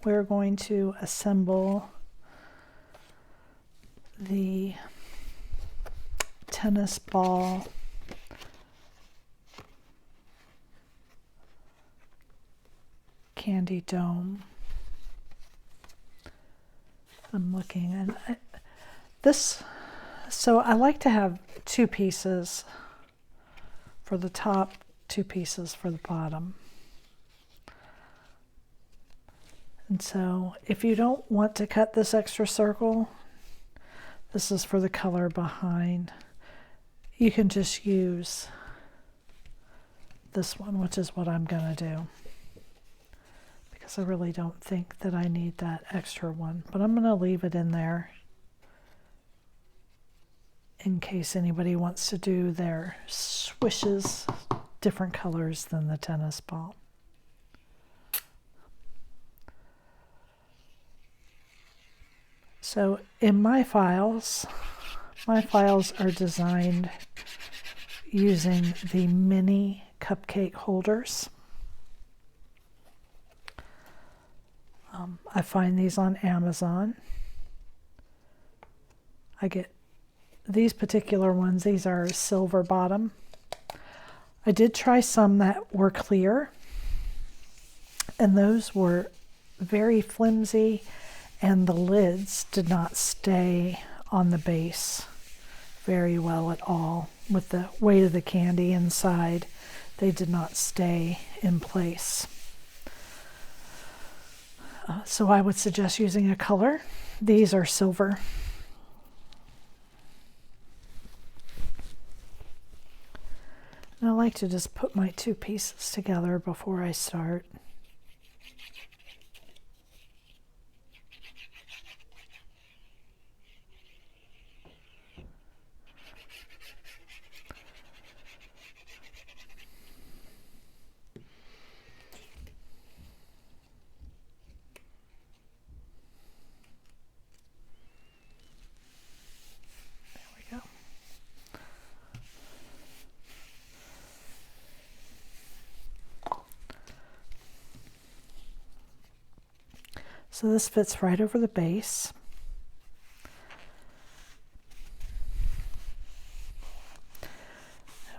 we're going to assemble the tennis ball candy dome. I'm looking, and so I like to have 2 pieces for the top, 2 pieces for the bottom. And so if you don't want to cut this extra circle, this is for the color behind, you can just use this one, which is what I'm going to do, because I really don't think that I need that extra one, but I'm going to leave it in there in case anybody wants to do their swishes different colors than the tennis ball. So in my files are designed using the mini cupcake holders. I find these on Amazon. I get these particular ones. These are silver bottom. I did try some that were clear, and those were very flimsy, and the lids did not stay on the base very well at all. With the weight of the candy inside, they did not stay in place. So I would suggest using a color. These are silver. And I like to just put my 2 pieces together before I start. So this fits right over the base. And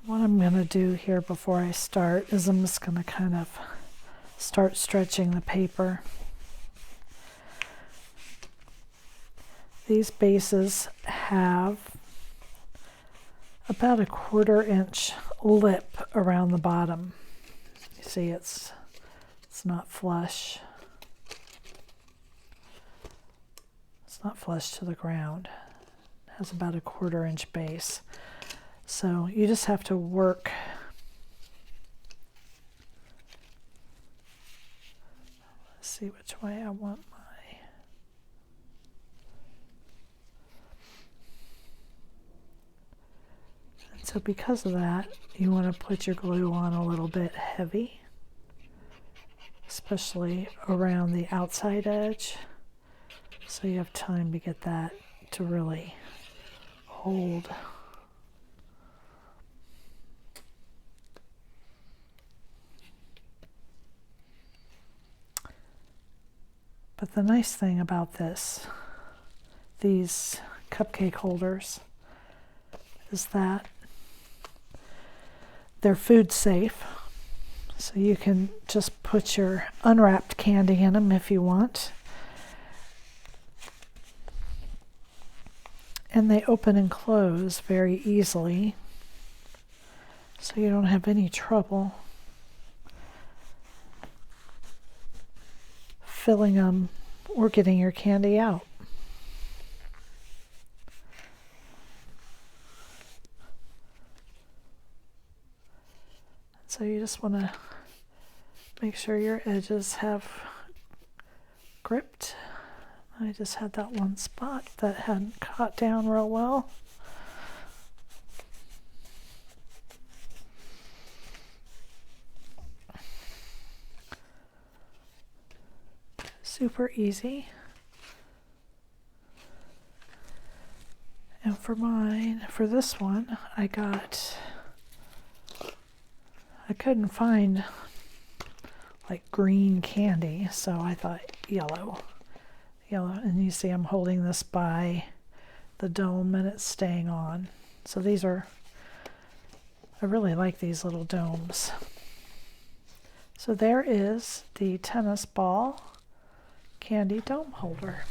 what I'm going to do here before I start is I'm just going to kind of start stretching the paper. These bases have about a 1/4 inch lip around the bottom. You see it's not flush. It's not flush to the ground. It has about a 1/4 inch base. So you just have to work. Let's see which way I want my. And so because of that, you want to put your glue on a little bit heavy, especially around the outside edge. So you have time to get that to really hold. But the nice thing about these cupcake holders, is that they're food safe. So you can just put your unwrapped candy in them if you want. And they open and close very easily, so you don't have any trouble filling them or getting your candy out. So you just want to make sure your edges have gripped. I just had that one spot that hadn't caught down real well. Super easy. And for this one, I couldn't find like green candy, so I thought yellow. And you see I'm holding this by the dome and it's staying on. So these are, I really like these little domes. So there is the tennis ball candy dome holder.